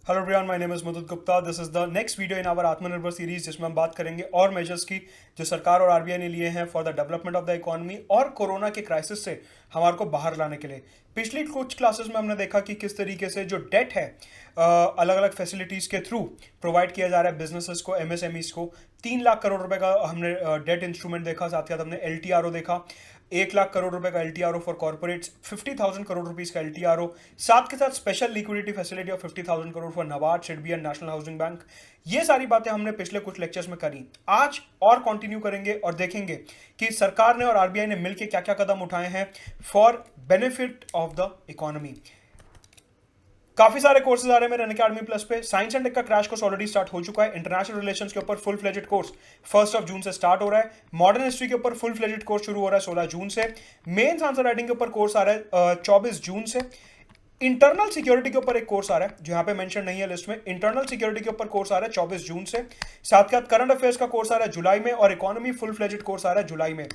Hello everyone, my name is Madhur Gupta. This is the next video in our आत्मनिर्भर series, जिसमें हम बात करेंगे और मेजर्स की जो सरकार और आरबीआई ने लिए हैं for the development of the economy और कोरोना के क्राइसिस से हमारे को बाहर लाने के लिए। पिछली कुछ क्लासेस में हमने देखा कि किस तरीके से जो डेट है अलग अलग फैसिलिटीज़ के थ्रू प्रोवाइड किया जा रहा है बिजनेसेस को, एमएसएमईज को। 3 लाख करोड़ रुपए का हमने डेट इंस्ट्रूमेंट देखा, साथ ही साथ हमने एलटीआरओ देखा। 1 लाख करोड़ रुपए का एलटीआरओ फॉर कॉर्पोरेट्स, 50,000 करोड़ रुपीज का एलटीआरओ, साथ के साथ special liquidity facility of 50,000 crore for NABARD, SIDBI and national housing bank. ये सारी बातें हमने पिछले कुछ लेक्चर्स में करी। आज और कंटिन्यू करेंगे और देखेंगे कि सरकार ने और आरबीआई ने मिलकर क्या क्या कदम उठाए हैं for benefit of the economy. काफी सारे कोर्सेज आ रहे हैं मेरे अनअकैडमी प्लस पे। साइंस एंड टेक का क्रैश कोर्स ऑलरेडी स्टार्ट हो चुका है। इंटरनेशनल रिलेशंस के ऊपर फुल फ्लेजेड कोर्स 1 जून से स्टार्ट हो रहा है। मॉडर्न हिस्ट्री के ऊपर फुल फ्लेजेड कोर्स शुरू हो रहा है 16 जून से। मेन्स आंसर राइटिंग के ऊपर कोर्स आ रहा है 24 जून से। इंटरनल सिक्योरिटी के ऊपर एक कोर्स आ रहा है जो यहाँ पे मेंशन नहीं है लिस्ट में। इंटरनल सिक्योरिटी के ऊपर कोर्स आ रहा है 24 जून से। साथ साथ करंट अफेयर्स का कोर्स आ रहा है जुलाई में, और इकोनॉमी फुल फ्लेजेड कोर्स आ रहा है जुलाई में।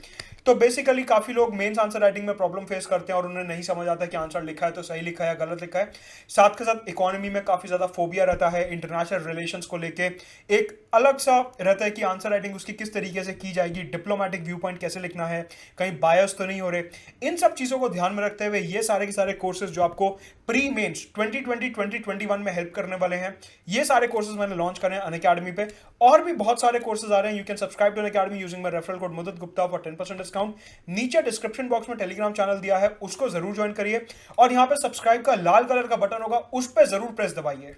तो बेसिकली काफी लोग मेंस आंसर राइटिंग में प्रॉब्लम फेस करते हैं और उन्हें नहीं समझ आता कि आंसर लिखा है तो सही लिखा है या गलत लिखा है। साथ के साथ इकोनॉमी में काफी ज्यादा फोबिया रहता है इंटरनेशनल रिलेशंस को लेके। एक अलग सा रहता है कि आंसर राइटिंग उसकी किस तरीके से की जाएगी, डिप्लोमेटिक व्यू पॉइंट कैसे लिखना है, कहीं बायस तो नहीं हो रहे। इन सब चीजों को ध्यान में रखते हुए ये सारे के सारे कोर्सेज जो आपको प्री मेंस 2020-2021 में हेल्प करने वाले हैं, ये सारे कोर्सेज मैंने लॉन्च करे हैं अनअकैडमी पे। और भी बहुत सारे कोर्सेज आ रहे हैं। You can subscribe to Unacademy using my referral code Mudit Gupta for 10% discount. नीचे डिस्क्रिप्शन बॉक्स में टेलीग्राम चैनल दिया है, उसको जरूर ज्वाइन करिए। और यहां पे सब्सक्राइब का लाल कलर का बटन होगा, उस पर जरूर प्रेस दबाइए।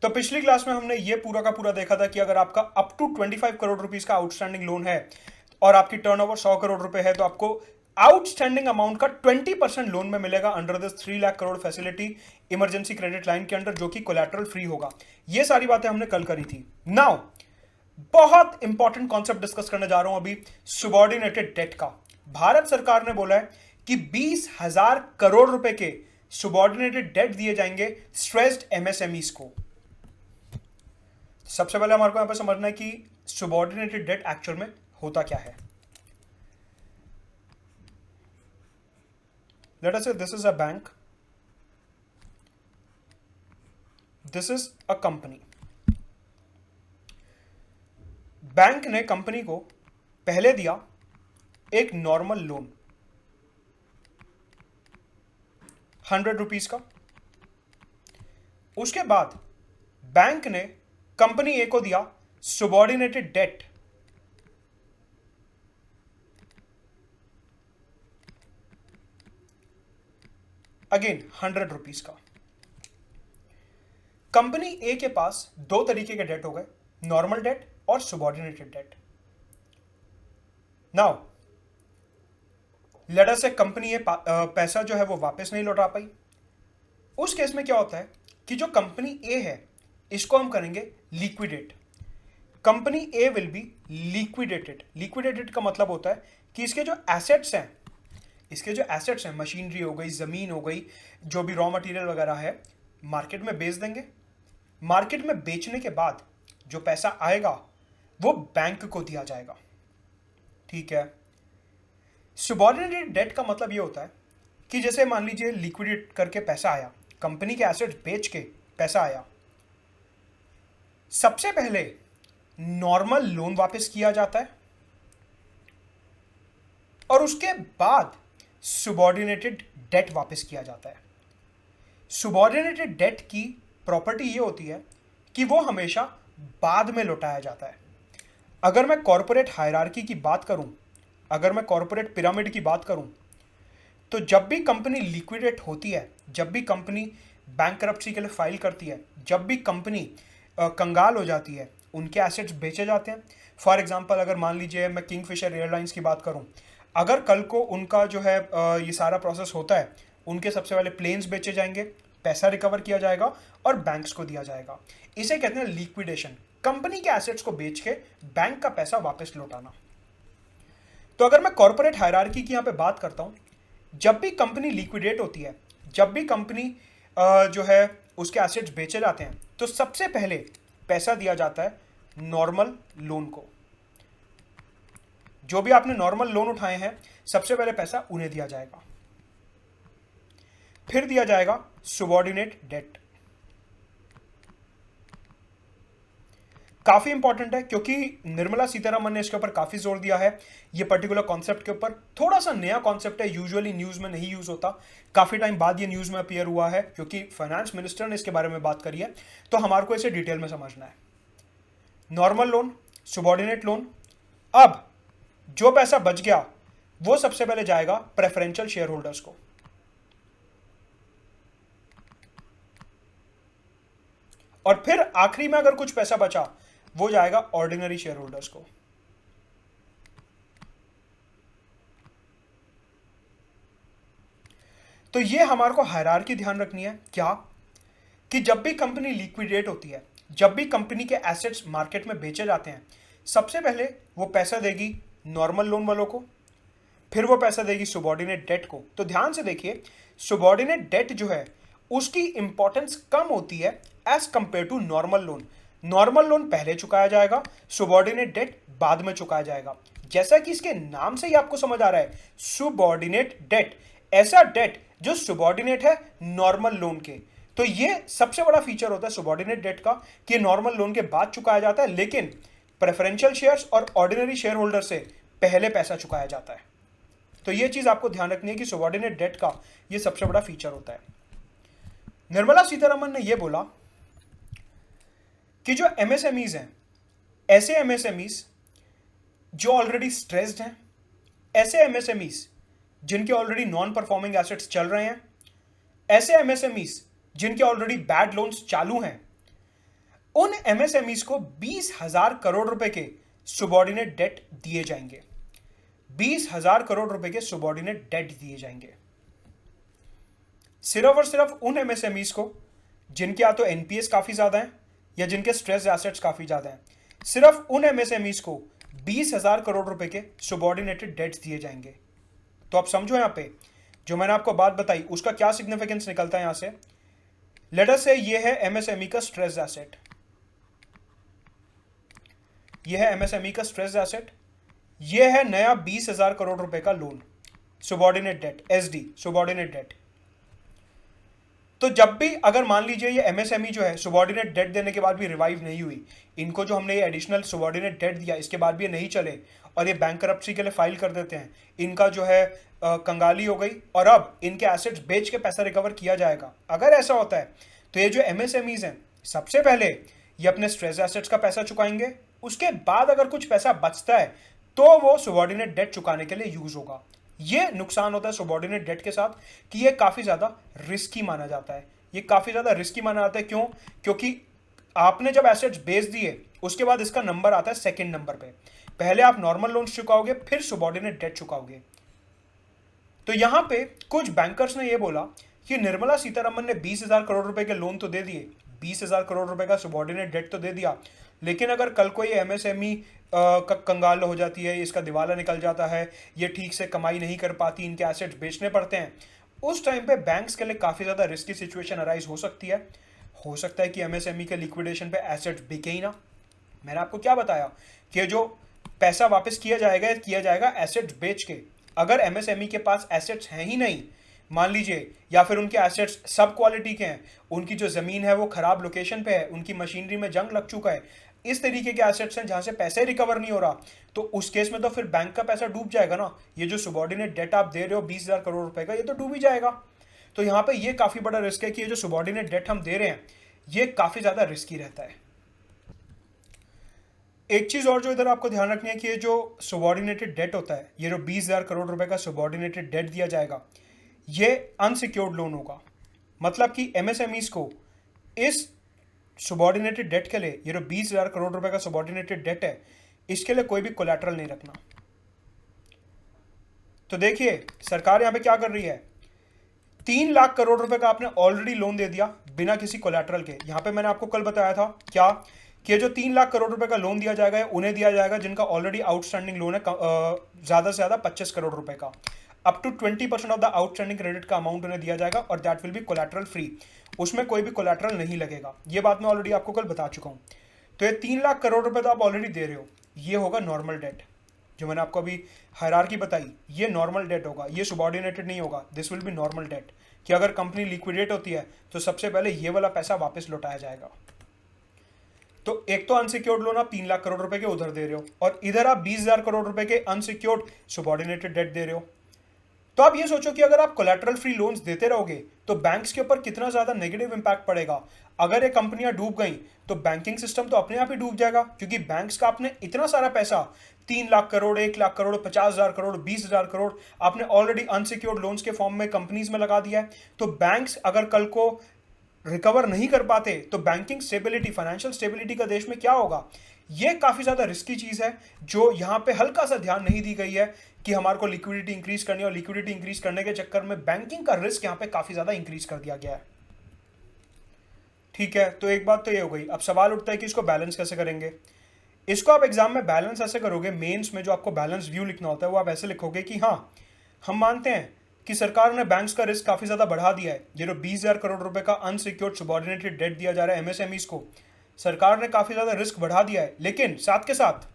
तो पिछली क्लास में हमने ये पूरा का पूरा देखा था कि अगर आपका अप टू 25 करोड़ रुपीस का आउटस्टैंडिंग लोन है और आपकी टर्नओवर 100 करोड़ रुपए है, तो आपको आउटस्टैंडिंग अमाउंट का 20% लोन में मिलेगा under this 3 lakh crore facility emergency credit line के अंडर, जो कि कोलैटरल फ्री होगा। ये सारी बातें हमने कल करी थी। नाउ बहुत इंपॉर्टेंट कॉन्सेप्ट डिस्कस करने जा रहा हूं अभी, सुबॉर्डिनेटेड डेट का। भारत सरकार ने बोला है कि 20,000 करोड़ रुपए के सुबॉर्डिनेटेड डेट दिए जाएंगे स्ट्रेस्ड एमएसएमईज को। सबसे पहले हमारे को यहां पर समझना है कि सुबॉर्डिनेटेड डेट एक्चुअल में होता क्या है। Let us say this is a bank, this is a company. Bank ने कंपनी को पहले दिया एक नॉर्मल लोन 100 रुपीज का। उसके बाद बैंक ने कंपनी ए को दिया सुबॉर्डिनेटेड डेट अगेन 100 रुपीज का। कंपनी ए के पास दो तरीके के डेट हो गए, नॉर्मल डेट और सुबॉर्डिनेटेड डेट। नाउ लेट अस से कंपनी ए पैसा जो है वो वापस नहीं लौटा पाई। उस केस में क्या होता है कि जो कंपनी ए है इसको हम करेंगे liquidate. Company A will be liquidated. Liquidated का मतलब होता है कि इसके जो एसेट्स हैं, मशीनरी हो गई, जमीन हो गई, जो भी रॉ मटेरियल वगैरह है, मार्केट में बेच देंगे। मार्केट में बेचने के बाद जो पैसा आएगा वो बैंक को दिया जाएगा। ठीक है। सुबॉर्डिनेटेड डेट का मतलब ये होता है कि जैसे मान लीजिए लिक्विडेट करके पैसा आया, कंपनी के एसेट्स बेच के पैसा आया, सबसे पहले नॉर्मल लोन वापस किया जाता है और उसके बाद सुबॉर्डिनेटेड डेट वापस किया जाता है। सुबॉर्डिनेटेड डेट की प्रॉपर्टी ये होती है कि वो हमेशा बाद में लौटाया जाता है। अगर मैं कॉर्पोरेट हायरार्की की बात करूं, अगर मैं कॉर्पोरेट पिरामिड की बात करूं, तो जब भी कंपनी लिक्विडेट होती है, जब भी कंपनी बैंकरप्सी के लिए फाइल करती है, जब भी कंपनी कंगाल हो जाती है, उनके एसेट्स बेचे जाते हैं। फॉर एग्जांपल अगर मान लीजिए मैं किंगफिशर एयरलाइंस की बात करूं, अगर कल को उनका जो है ये सारा प्रोसेस होता है, उनके सबसे पहले प्लेन्स बेचे जाएंगे, पैसा रिकवर किया जाएगा और बैंक्स को दिया जाएगा। इसे कहते हैं लिक्विडेशन। कंपनी के एसेट्स को बेच के बैंक का पैसा वापस लौटाना। तो अगर मैं कॉर्पोरेट हायरार्की की यहां पे बात करता हूं, जब भी कंपनी लिक्विडेट होती है, जब भी कंपनी जो है उसके एसेट्स बेचे जाते हैं, तो सबसे पहले पैसा दिया जाता है नॉर्मल लोन को। जो भी आपने नॉर्मल लोन उठाए हैं, सबसे पहले पैसा उन्हें दिया जाएगा। फिर दिया जाएगा सुबॉर्डिनेट डेट। काफी इंपॉर्टेंट है क्योंकि निर्मला सीतारमन ने इसके ऊपर काफी जोर दिया है। ये पर्टिकुलर कॉन्सेप्ट के ऊपर थोड़ा सा नया कॉन्सेप्ट है, यूजुअली न्यूज में नहीं यूज होता, काफी टाइम बाद ये न्यूज में अपीयर हुआ है क्योंकि फाइनेंस मिनिस्टर ने इसके बारे में बात करी है, तो हमारे को इसे डिटेल में समझना है। Normal loan, subordinate loan. अब जो पैसा बच गया वो सबसे पहले जाएगा प्रेफरेंशियल शेयर होल्डर्स को, और फिर आखिरी में अगर कुछ पैसा बचा वो जाएगा ऑर्डिनरी शेयर होल्डर्स को। तो ये हमारे को हायरार्की ध्यान रखनी है क्या, कि जब भी कंपनी लिक्विडेट होती है, जब भी कंपनी के एसेट्स मार्केट में बेचे जाते हैं, सबसे पहले वो पैसा देगी नॉर्मल लोन वालों को, फिर वो पैसा देगी सुबॉर्डिनेट डेट को। तो ध्यान से देखिए, सुबॉर्डिनेट डेट जो है उसकी इंपॉर्टेंस कम होती है as compare to normal loan. Normal loan पहले चुकाया जाएगा, सुबॉर्डिनेट डेट बाद में चुकाया जाएगा। जैसा कि इसके नाम से ही आपको समझ आ रहा है, सुबॉर्डिनेट डेट, ऐसा डेट जो सुबॉर्डिनेट है नॉर्मल लोन के। तो ये सबसे बड़ा फीचर होता है सुबॉर्डिनेट डेट का कि नॉर्मल लोन के बाद चुकाया जाता है, लेकिन प्रेफरेंशियल शेयर्स और ऑर्डिनरी शेयर होल्डर से पहले पैसा चुकाया जाता है। तो ये चीज आपको ध्यान रखनी है कि सुबॉर्डिनेट डेट का ये सबसे बड़ा फीचर होता है। निर्मला सीतारमन ने यह बोला कि जो एमएसएमईज हैं, ऐसे एमएसएमईज जो ऑलरेडी स्ट्रेस्ड हैं, ऐसे एमएसएमईज जिनके ऑलरेडी नॉन परफॉर्मिंग एसेट्स चल रहे हैं, ऐसे एमएसएमईज जिनके ऑलरेडी बैड लोन्स चालू हैं, उन एमएसएमईज को 20,000 करोड़ रुपए के सुबॉर्डिनेट डेट दिए जाएंगे। 20,000 करोड़ रुपए के सुबॉर्डिनेट डेट दिए जाएंगे सिर्फ और सिर्फ उन एमएसएमईज को जिनके या तो एनपीएस काफी ज्यादा है या जिनके स्ट्रेस एसेट्स काफी ज्यादा हैं। सिर्फ उन एमएसएमईज को 20,000 करोड़ रुपए के सुबॉर्डिनेटेड डेट्स दिए जाएंगे। तो आप समझो यहां पे जो मैंने आपको बात बताई उसका क्या सिग्निफिकेंस निकलता है यहां से। लेट अस से ये है एमएसएमई का स्ट्रेस एसेट, ये है एमएसएमई का स्ट्रेस एसेट, ये है नया 20,000 करोड़ रुपए का loan, subordinate debt, SD, subordinate debt. तो जब भी अगर मान लीजिए ये एमएसएमई जो है सुबॉर्डिनेट डेट देने के बाद भी रिवाइव नहीं हुई, इनको जो हमने ये एडिशनल सुबॉर्डिनेट डेट दिया इसके बाद भी ये नहीं चले और ये बैंकरप्सी के लिए फाइल कर देते हैं, इनका जो है कंगाली हो गई और अब इनके एसेट्स बेच के पैसा रिकवर किया जाएगा। अगर ऐसा होता है तो ये जो एमएसएमईज हैं सबसे पहले ये अपने स्ट्रेस एसेट्स का पैसा चुकाएंगे, उसके बाद अगर कुछ पैसा बचता है तो वो सुबॉर्डिनेट डेट चुकाने के लिए यूज होगा। ये नुकसान होता है सुबॉर्डिनेट डेट के साथ कि ये काफी ज्यादा रिस्की माना जाता है। ये काफी ज्यादा रिस्की माना जाता है क्यों? क्योंकि आपने जब एसेट्स बेच दिए उसके बाद इसका नंबर आता है सेकंड नंबर पे। पहले आप नॉर्मल लोन चुकाओगे फिर सुबॉर्डिनेट डेट चुकाओगे। तो यहां पे कुछ बैंकर्स ने यह बोला कि निर्मला सीतारमन ने 20,000 करोड़ रुपए के लोन तो दे दिए, 20,000 करोड़ रुपए का सुबॉर्डिनेट डेट तो दे दिया, लेकिन अगर कल कोई एमएसएमई का कंगाल हो जाती है, इसका दिवाला निकल जाता है, ये ठीक से कमाई नहीं कर पाती, इनके एसेट्स बेचने पड़ते हैं, उस टाइम पे बैंक्स के लिए काफ़ी ज़्यादा रिस्की सिचुएशन अराइज हो सकती है। हो सकता है कि एमएसएमई के लिक्विडेशन पे एसेट्स बिके ही ना। मैंने आपको क्या बताया कि जो पैसा वापस किया जाएगा एसेट्स बेच के। अगर एमएसएमई के पास एसेट्स हैं ही नहीं, मान लीजिए, या फिर उनके एसेट्स सब क्वालिटी के हैं, उनकी जो ज़मीन है वो ख़राब लोकेशन पे है, उनकी मशीनरी में जंग लग चुका है, इस तरीके के एसेट्स हैं जहां से पैसे रिकवर नहीं हो रहा, तो उस केस में तो फिर बैंक का पैसा डूब जाएगा ना। ये जो सुबॉर्डिनेट डेट आप दे रहे हो 20,000 करोड़ रुपए का, ये तो डूब ही जाएगा। तो यहाँ पे ये काफ़ी बड़ा रिस्क है कि ये जो सुबॉर्डिनेट डेट हम दे रहे हैं ये काफ़ी ज़्यादा रिस्की रहता है। एक चीज़ और जो इधर आपको ध्यान रखनी है कि ये जो सुबॉर्डिनेटेड डेट होता है, ये जो 20,000 करोड़ रुपए का सुबॉर्डिनेटेड डेट दिया जाएगा, ये अनसिक्योर्ड लोन होगा। मतलब कि एमएसएमईज को इस सुबॉर्डिनेटेड डेट के लिए, ये जो 20,000 करोड़ रुपए का सुबॉर्डिनेटेड डेट है, इसके लिए कोई भी कोलैटरल नहीं रखना। तो देखिए सरकार यहां पे क्या कर रही है, 3 लाख करोड़ रुपए का आपने ऑलरेडी लोन दे दिया बिना किसी कोलैटरल के। यहां पे मैंने आपको कल बताया था क्या कि जो 3 लाख करोड़ रुपए का लोन दिया जाएगा उन्हें दिया जाएगा जिनका ऑलरेडी आउटस्टैंडिंग लोन है ज्यादा से ज्यादा 25 करोड़ रुपए का। Up to 20% of the outstanding credit का अमाउंट उन्हें दिया जाएगा और that will be collateral free. उसमें कोई भी कोलैटरल नहीं लगेगा। ये बात मैं ऑलरेडी आपको कल बता चुका हूं। तो ये 3 लाख करोड़ रुपए तो आप ऑलरेडी दे रहे हो, ये होगा नॉर्मल डेट। जो मैंने आपको अभी हायरार्की बताई, ये नॉर्मल डेट होगा, ये सुबॉर्डिनेटेड नहीं होगा, this will be normal debt. कि अगर कंपनी लिक्विडेट होती है तो सबसे पहले ये वाला पैसा वापस लौटाया जाएगा। तो एक तो अनसिक्योर्ड लोन आप 3 लाख करोड़ रुपए के उधर दे रहे हो, और इधर आप 20,000 करोड़ रुपए के अनसिक्योर्ड सुबॉर्डिनेटेड डेट दे रहे हो। तो आप ये सोचो कि अगर आप कोलैटरल फ्री लोन्स देते रहोगे तो बैंक्स के ऊपर कितना ज्यादा नेगेटिव इंपैक्ट पड़ेगा। अगर ये कंपनियां डूब गई तो बैंकिंग सिस्टम तो अपने आप ही डूब जाएगा, क्योंकि बैंक्स का आपने इतना सारा पैसा 3 लाख करोड़, 1 लाख करोड़, 50,000 करोड़, 20,000 करोड़ आपने ऑलरेडी अनसिक्योर्ड लोन्स के फॉर्म में कंपनीज में लगा दिया है। तो बैंक्स अगर कल को रिकवर नहीं कर पाते तो बैंकिंग स्टेबिलिटी, फाइनेंशियल स्टेबिलिटी का देश में क्या होगा। ये काफी ज्यादा रिस्की चीज है जो यहां पे हल्का सा ध्यान नहीं दी गई है कि हमारे को लिक्विडिटी इंक्रीज करनी है, और लिक्विडिटी इंक्रीज करने के चक्कर में बैंकिंग का रिस्क यहां पे काफी ज्यादा इंक्रीज कर दिया गया है। ठीक है, तो एक बात तो ये हो गई। अब सवाल उठता है कि इसको बैलेंस कैसे करेंगे। इसको आप एग्जाम में बैलेंस ऐसे करोगे, मेंस में जो आपको बैलेंस व्यू लिखना होता है वो आप ऐसे लिखोगे कि हाँ, हम मानते हैं कि सरकार ने बैंक्स का रिस्क काफी ज्यादा बढ़ा दिया है। ये जो 20,000 करोड़ रुपए का अनसिक्योर्ड सुबॉर्डिनेटेड डेट दिया जा रहा है एमएसएमईज को, सरकार ने काफी ज्यादा रिस्क बढ़ा दिया है। लेकिन साथ के साथ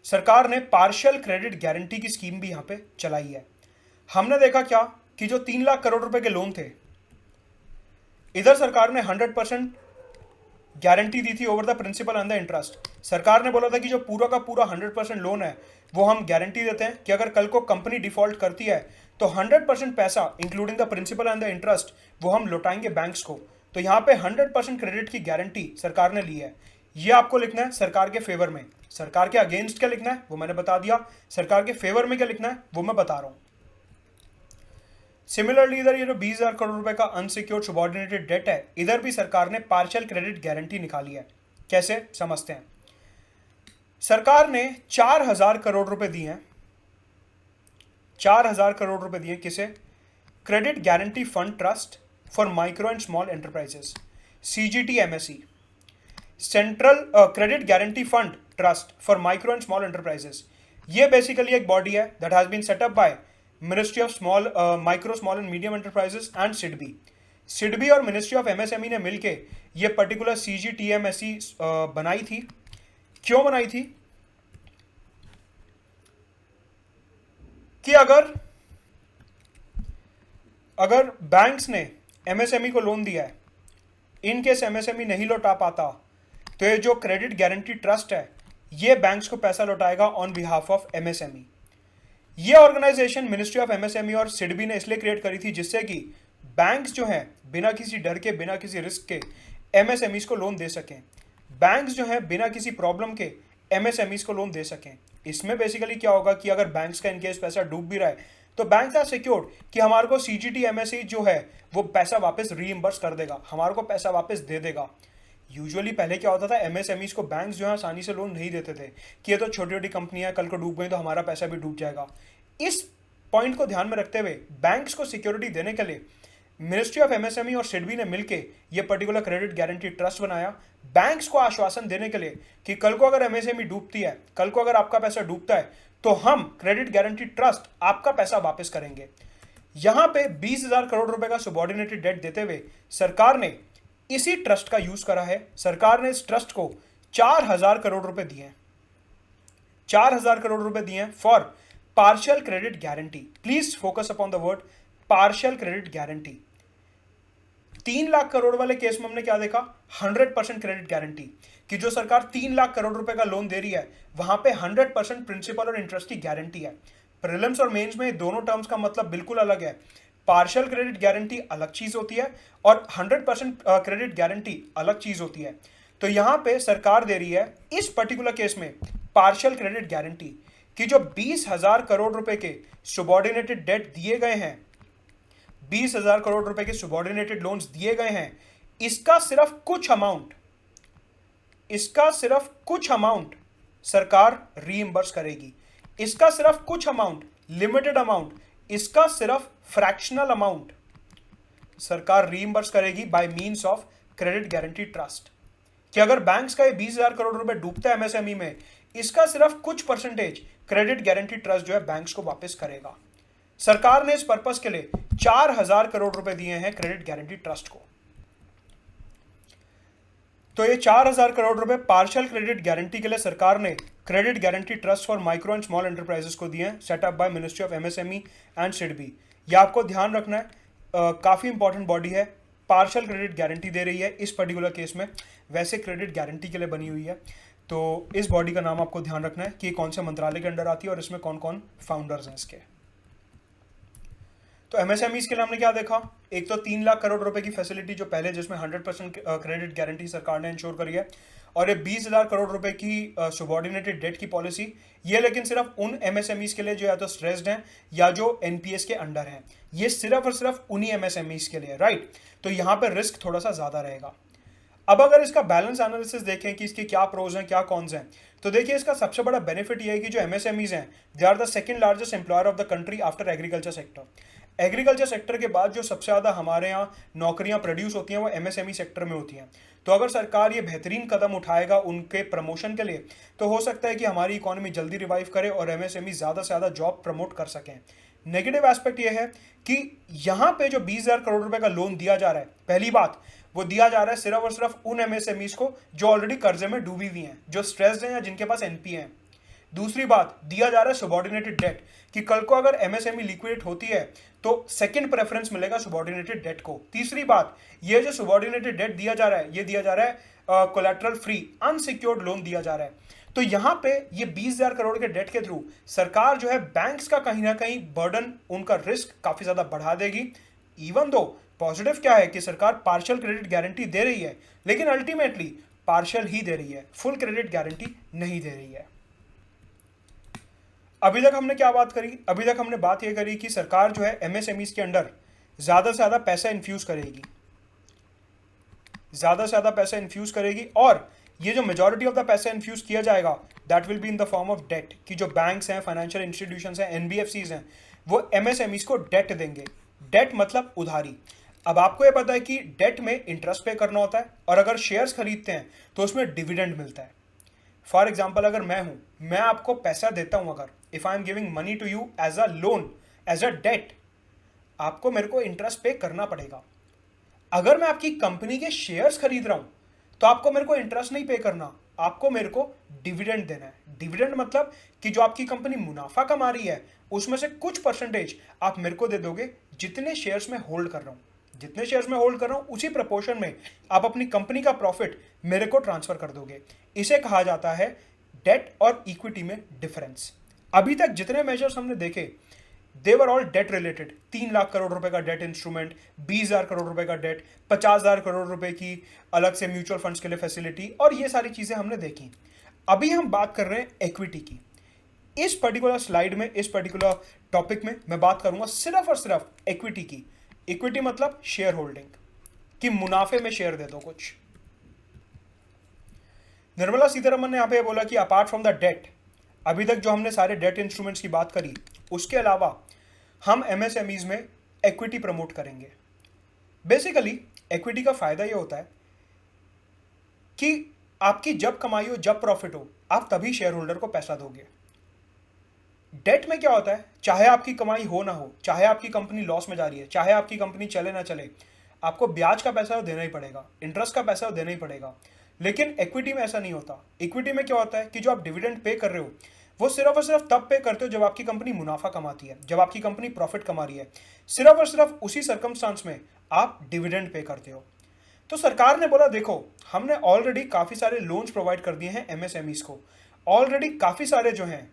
सरकार ने पार्शियल क्रेडिट गारंटी की स्कीम भी यहां पे चलाई है। हमने देखा क्या कि जो 3 लाख करोड़ रुपए के लोन थे, इधर सरकार ने 100% गारंटी दी थी over the principal and the interest. सरकार ने बोला था कि जो पूरा का पूरा 100% लोन है वो हम गारंटी देते हैं कि अगर कल को कंपनी डिफॉल्ट करती है तो 100% पैसा including the principal and the interest वो हम लौटाएंगे बैंक्स को। तो यहां पे 100% क्रेडिट की गारंटी सरकार ने ली है। ये आपको लिखना है सरकार के फेवर में। सरकार के अगेंस्ट क्या लिखना है वो मैंने बता दिया, सरकार के फेवर में क्या लिखना है वो मैं बता रहा हूं। सिमिलरली इधर ये जो 20,000 करोड़ रुपए का अनसिक्योर्ड सुबॉर्डिनेटेड डेट है, इधर भी सरकार ने पार्शियल क्रेडिट गारंटी निकाली है। कैसे समझते हैं। सरकार ने 4,000 करोड़ रुपए दिए हैं, 4,000 करोड़ रुपए दिए किसे, credit guarantee fund trust for micro and small enterprises, CGTMSE, central credit guarantee fund trust for micro and small enterprises. ये बेसिकली एक बॉडी है that has been set up by ministry of micro small and medium enterprises and SIDBI और ministry of MSME ने मिलके ये particular CGTMSE बनाई थी। क्यों बनाई थी कि अगर बैंक्स ने MSME को लोन दिया है, इन केस MSME नहीं लौटा पाता तो ये जो क्रेडिट गारंटी ट्रस्ट है ये बैंक्स को पैसा लौटाएगा ऑन बिहाफ ऑफ MSME। ये ऑर्गेनाइजेशन मिनिस्ट्री ऑफ MSME और सिडबी ने इसलिए क्रिएट करी थी जिससे कि बैंक्स जो हैं बिना किसी डर के, बिना किसी रिस्क के MSMEs को लोन दे सकें। बैंक्स जो हैं बिना किसी प्रॉब्लम के MSMEs को लोन दे सकें। इसमें बेसिकली क्या होगा कि अगर बैंक्स का इनकेस पैसा डूब भी रहा है तो बैंक्स आर सिक्योर्ड कि हमारे को CGTMSE जो है वो पैसा वापस रीइंबर्स कर देगा, हमारे को पैसा वापस दे देगा। यूजुअली पहले क्या होता था, MSMEs को बैंक्स जो है आसानी से लोन नहीं देते थे कि ये तो छोटी छोटी कंपनियां कल को डूब गई तो हमारा पैसा भी डूब जाएगा। इस पॉइंट को ध्यान में रखते हुए बैंक्स को सिक्योरिटी देने के लिए मिनिस्ट्री ऑफ MSME और सिडबी ने मिलकर यह पर्टिकुलर क्रेडिट गारंटी ट्रस्ट बनाया, बैंक्स को आश्वासन देने के लिए कि कल को अगर MSME डूबती है, कल को अगर आपका पैसा डूबता है तो हम क्रेडिट गारंटी ट्रस्ट आपका पैसा वापस करेंगे। यहां पे 20,000 करोड़ रुपए का सुबॉर्डिनेटेड डेट देते हुए सरकार ने इसी ट्रस्ट का यूज करा है। सरकार ने इस ट्रस्ट को 4,000 करोड़ रुपए दिए हैं, 4,000 करोड़ रुपए दिए हैं for partial credit guarantee. Please focus upon the word partial credit guarantee. 3 lakh crore वाले केस में हमने क्या देखा, 100% क्रेडिट गारंटी कि जो सरकार 3 लाख करोड़ रुपए का लोन दे रही है वहां पे 100% प्रिंसिपल और इंटरेस्ट की गारंटी है। प्रीलिम्स और मेंस में दोनों टर्म्स का मतलब बिल्कुल अलग है। पार्शियल क्रेडिट गारंटी अलग चीज होती है और 100% क्रेडिट गारंटी अलग चीज होती है। तो यहां पे सरकार दे रही है इस पर्टिकुलर केस में पार्शियल क्रेडिट गारंटी कि जो 20,000 करोड़ रुपए के सुबॉर्डिनेटेड डेट दिए गए हैं, 20,000 करोड़ रुपए के सुबॉर्डिनेटेड लोन्स दिए गए हैं, इसका सिर्फ कुछ अमाउंट सरकार रीइंबर्स करेगी। इसका सिर्फ कुछ अमाउंट, लिमिटेड अमाउंट, इसका सिर्फ फ्रैक्शनल अमाउंट सरकार रीइंबर्स करेगी by means of credit guarantee trust. कि अगर बैंक्स का ये 20,000 करोड़ रुपए डूबता है MSME में, इसका सिर्फ कुछ परसेंटेज क्रेडिट गारंटी ट्रस्ट जो है बैंक्स को वापस करेगा। सरकार ने इस पर्पस के लिए 4,000 करोड़ रुपए दिए हैं क्रेडिट गारंटी ट्रस्ट को। तो ये 4,000 करोड़ रुपए पार्शियल क्रेडिट गारंटी के लिए सरकार ने credit guarantee trust for micro and small enterprises को दिए हैं, setup by ministry of MSME and SIDBI. यह आपको ध्यान रखना है। काफ़ी इंपॉर्टेंट बॉडी है, पार्शियल क्रेडिट गारंटी दे रही है इस पर्टिकुलर केस में, वैसे क्रेडिट गारंटी के लिए बनी हुई है। तो इस बॉडी का नाम आपको ध्यान रखना है कि कौन से मंत्रालय के अंडर आती है और इसमें कौन कौन फाउंडर्स हैं इसके। तो एमएसएमईज के लिए हमने क्या देखा, एक तो 3 लाख करोड़ रुपए की फैसिलिटी जो पहले, जिसमें 100% क्रेडिट गारंटी सरकार ने इंश्योर करी है, और ये 20,000 करोड़ रुपए की सुबॉर्डिनेटेड डेट की पॉलिसी। ये लेकिन सिर्फ उन एमएसएमईज के लिए जो या तो स्ट्रेस्ड हैं या जो एनपीएस के अंडर हैं, ये सिर्फ और सिर्फ उन्हीं एमएसएमईज के लिए, राइट। तो यहाँ पर रिस्क थोड़ा सा ज्यादा रहेगा। अब अगर इसका बैलेंस एनालिसिस देखें कि इसके क्या प्रोज हैं क्या कॉन्स हैं, तो देखिए इसका सबसे बड़ा बेनिफिट ये है कि जो एमएसएमईज हैं, they are the second largest employer of the country after agriculture sector. Agriculture sector के बाद जो सबसे ज़्यादा हमारे यहाँ नौकरियां प्रोड्यूस होती हैं वो एमएसएमई सेक्टर में होती हैं। तो अगर सरकार ये बेहतरीन कदम उठाएगा उनके प्रमोशन के लिए, तो हो सकता है कि हमारी इकोनॉमी जल्दी रिवाइव करे और एमएसएमई ज़्यादा से ज़्यादा जॉब प्रमोट कर सकें। नेगेटिव एस्पेक्ट ये है कि यहाँ पे जो 20,000 करोड़ रुपए का लोन दिया जा रहा है, पहली बात वो दिया जा रहा है सिर्फ और सिर्फ उन एमएसएमईज को जो ऑलरेडी कर्जे में डूबी हुई हैं, जो स्ट्रेस्ड हैं या जिनके पास एनपीए हैं। दूसरी बात, दिया जा रहा है सुबॉर्डिनेटेड डेट, कि कल को अगर एमएसएमई लिक्विडेट होती है तो सेकंड प्रेफरेंस मिलेगा सुबॉर्डिनेटेड डेट को। तीसरी बात, ये जो सुबॉर्डिनेटेड डेट दिया जा रहा है, ये दिया जा रहा है कोलैटरल फ्री अनसिक्योर्ड लोन दिया जा रहा है। तो यहां पे ये 20,000 करोड़ के डेट के थ्रू सरकार जो है बैंक्स का कहीं ना कहीं बर्डन, उनका रिस्क काफी ज्यादा बढ़ा देगी। इवन दो पॉजिटिव क्या है कि सरकार पार्शियल क्रेडिट गारंटी दे रही है, लेकिन अल्टीमेटली पार्शियल ही दे रही है, फुल क्रेडिट गारंटी नहीं दे रही है। अभी तक हमने क्या बात करी, अभी तक हमने बात यह करी कि सरकार जो है एमएसएमईज के अंडर ज्यादा से ज्यादा पैसा इन्फ्यूज करेगी, ज्यादा से ज्यादा पैसा इन्फ्यूज करेगी, और ये जो मेजॉरिटी ऑफ द पैसा इन्फ्यूज किया जाएगा that will be in the form of debt, कि जो बैंक्स हैं, फाइनेंशियल इंस्टीट्यूशंस हैं, एनबीएफसीज हैं, वो एमएसएमईज को डेट देंगे। डेट मतलब उधारी। अब आपको ये पता है कि डेट में इंटरेस्ट पे करना होता है, और अगर शेयर्स खरीदते हैं तो उसमें डिविडेंड मिलता है। फॉर एग्जाम्पल, अगर मैं हूं, मैं आपको पैसा देता हूं, अगर if I am giving money to you as a loan, as a debt, आपको मेरे को इंटरेस्ट पे करना पड़ेगा। अगर मैं आपकी कंपनी के शेयर्स खरीद रहा हूं तो आपको मेरे को इंटरेस्ट नहीं पे करना, आपको मेरे को डिविडेंड देना है। डिविडेंड मतलब कि जो आपकी कंपनी मुनाफा कमा रही है उसमें से कुछ परसेंटेज आप मेरे को दे दोगे, जितने शेयर्स में होल्ड कर रहा हूं, जितने शेयर्स में होल्ड कर रहा हूं उसी प्रपोर्शन में आप अपनी कंपनी का प्रॉफिट मेरे को ट्रांसफर कर दोगे। इसे कहा जाता है डेट और इक्विटी में डिफरेंस। अभी तक जितने मेजर्स हमने देखे they were all debt related. 3 lakh crore रुपए का डेट इंस्ट्रूमेंट, 20,000 करोड़ रुपए का डेट, 50,000 करोड़ रुपए की अलग से म्यूचुअल फंड्स के लिए फैसिलिटी, और ये सारी चीजें हमने देखी। अभी हम बात कर रहे हैं इक्विटी की। इस पर्टिकुलर स्लाइड में, इस पर्टिकुलर टॉपिक में मैं बात करूंगा सिर्फ और सिर्फ इक्विटी की। इक्विटी मतलब शेयर होल्डिंग, कि मुनाफे में शेयर दे दो कुछ। निर्मला सीतारमन ने यहां पे बोला कि अपार्ट फ्रॉम द डेट, अभी तक जो हमने सारे डेट इंस्ट्रूमेंट्स की बात करी, उसके अलावा हम एमएसएमईज में इक्विटी प्रमोट करेंगे। बेसिकली इक्विटी का फायदा ये होता है कि आपकी जब कमाई हो, जब प्रॉफिट हो, आप तभी शेयर होल्डर को पैसा दोगे। डेट में क्या होता है, चाहे आपकी कमाई हो ना हो, चाहे आपकी कंपनी लॉस में जा रही है, चाहे आपकी कंपनी चले ना चले, आपको ब्याज का पैसा देना ही पड़ेगा, इंटरेस्ट का पैसा देना ही पड़ेगा। लेकिन इक्विटी में ऐसा नहीं होता। इक्विटी में क्या होता है कि जो आप डिविडेंड पे कर रहे हो वो सिर्फ और सिर्फ तब पे करते हो जब आपकी कंपनी मुनाफा कमाती है, जब आपकी कंपनी प्रॉफिट कमा रही है। सिर्फ और सिर्फ उसी सर्कमस्टांस में आप डिविडेंड पे करते हो। तो सरकार ने बोला देखो, हमने ऑलरेडी काफी सारे लोन्स प्रोवाइड कर दिए हैं एमएसएमईज को। ऑलरेडी काफी सारे जो हैं,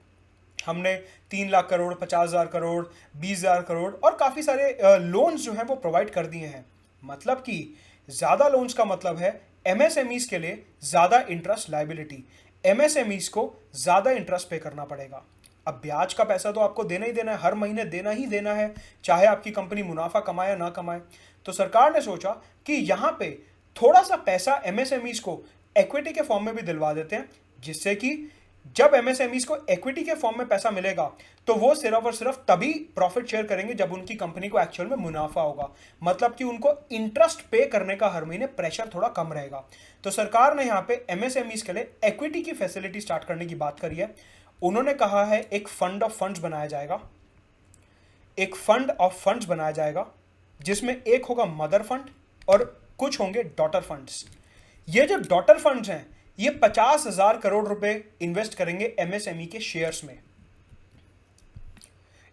हमने 3 लाख करोड़, 50,000 करोड़, 20,000 करोड़ और काफी सारे लोन्स जो हैं वो प्रोवाइड कर दिए हैं। मतलब कि ज्यादा लोन्स का मतलब है एमएसएमईज के लिए ज्यादा इंटरेस्ट लायबिलिटी, एमएसएमईज को ज्यादा इंटरेस्ट पे करना पड़ेगा। अब ब्याज का पैसा तो आपको देना ही देना है, हर महीने देना ही देना है, चाहे आपकी कंपनी मुनाफा कमाए या ना कमाए। तो सरकार ने सोचा कि यहां पे थोड़ा सा पैसा एमएसएमईज को इक्विटी के फॉर्म में भी दिलवा देते हैं, जिससे कि जब एमएसएमईज को इक्विटी के फॉर्म में पैसा मिलेगा तो वो सिर्फ और सिर्फ तभी प्रॉफिट शेयर करेंगे जब उनकी कंपनी को एक्चुअल में मुनाफा होगा। मतलब कि उनको इंटरेस्ट पे करने का हर महीने प्रेशर थोड़ा कम रहेगा। तो सरकार ने यहाँ पे एमएसएमईज के लिए इक्विटी की फैसिलिटी स्टार्ट करने की बात करी है। उन्होंने कहा है एक फंड ऑफ फंड्स बनाया जाएगा, एक फंड ऑफ फंड्स बनाया जाएगा, जिसमें एक होगा मदर फंड और कुछ होंगे डॉटर फंड्स। ये जो डॉटर फंड्स हैं ये 50,000 करोड़ रुपए इन्वेस्ट करेंगे एमएसएमई के शेयर्स में।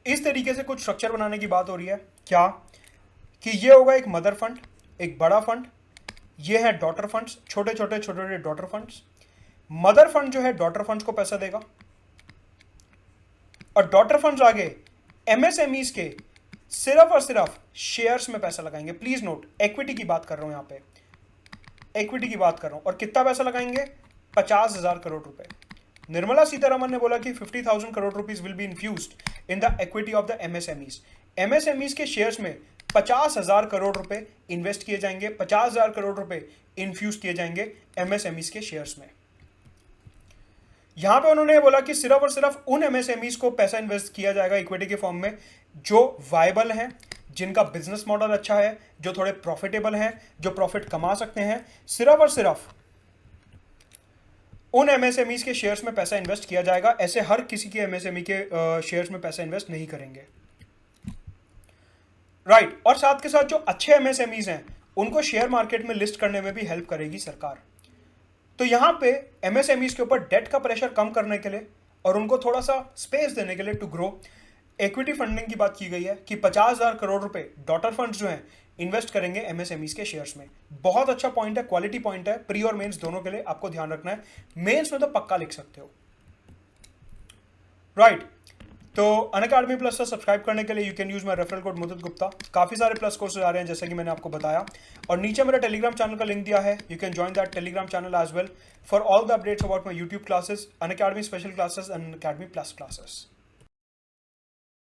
इस तरीके से कुछ स्ट्रक्चर बनाने की बात हो रही है क्या, कि ये होगा एक मदर फंड, एक बड़ा फंड, ये है डॉटर फंड्स, छोटे छोटे डॉटर फंड्स। मदर फंड जो है डॉटर फंड्स को पैसा देगा और डॉटर फंड्स आगे एमएसएमईज के सिर्फ और सिर्फ शेयर्स में पैसा लगाएंगे। प्लीज नोट, इक्विटी की बात कर रहा हूं यहां पे, इक्विटी की बात कर रहा हूं। और कितना पैसा लगाएंगे? 50,000 करोड़ रुपए। निर्मला सीतारमन ने बोला कि 50,000 crore rupees will be infused in the equity of the MSMEs. MSMEs के शेयर्स में 50,000 करोड़ रुपए इन्वेस्ट किए जाएंगे, 50,000 करोड़ रुपए इन्फ्यूज किए जाएंगे एमएसएमईज के शेयर्स में। यहां पे उन्होंने बोला कि सिर्फ और सिर्फ उन एमएसएमईज को पैसा इन्वेस्ट किया जाएगा इक्विटी के फॉर्म में जो वायबल हैं, जिनका बिजनेस मॉडल अच्छा है, जो थोड़े प्रॉफिटेबल हैं, जो प्रॉफिट कमा सकते हैं। सिर्फ और सिर्फ उन एमएसएमईज के शेयर्स में पैसा इन्वेस्ट किया जाएगा, ऐसे हर किसी के एमएसएमई के शेयर्स में पैसा इन्वेस्ट नहीं करेंगे। राइट। और साथ के साथ जो अच्छे एमएसएमईज हैं उनको शेयर मार्केट में लिस्ट करने में भी हेल्प करेगी सरकार। तो यहां पे एमएसएमईज के ऊपर डेट का प्रेशर कम करने के लिए और उनको थोड़ा सा स्पेस देने के लिए टू ग्रो, इक्विटी फंडिंग की बात की गई है कि 50,000 करोड़ रुपए डॉटर फंड्स जो हैं इन्वेस्ट करेंगे एमएसएमईज के शेयर्स में। बहुत अच्छा पॉइंट है, क्वालिटी पॉइंट है, प्री और मेंस दोनों के लिए आपको ध्यान रखना है। मेंस में तो पक्का लिख सकते हो। राइट। तो अनअकैडमी प्लस से सब्सक्राइब करने के लिए you can use my referral code Mudit Gupta. काफी सारे प्लस कोर्सेज आ रहे हैं जैसे कि मैंने आपको बताया, और नीचे मेरा टेलीग्राम चैनल का लिंक दिया है, you can join that Telegram channel as well for all the updates about my YouTube classes, Unacademy special classes and Unacademy plus classes.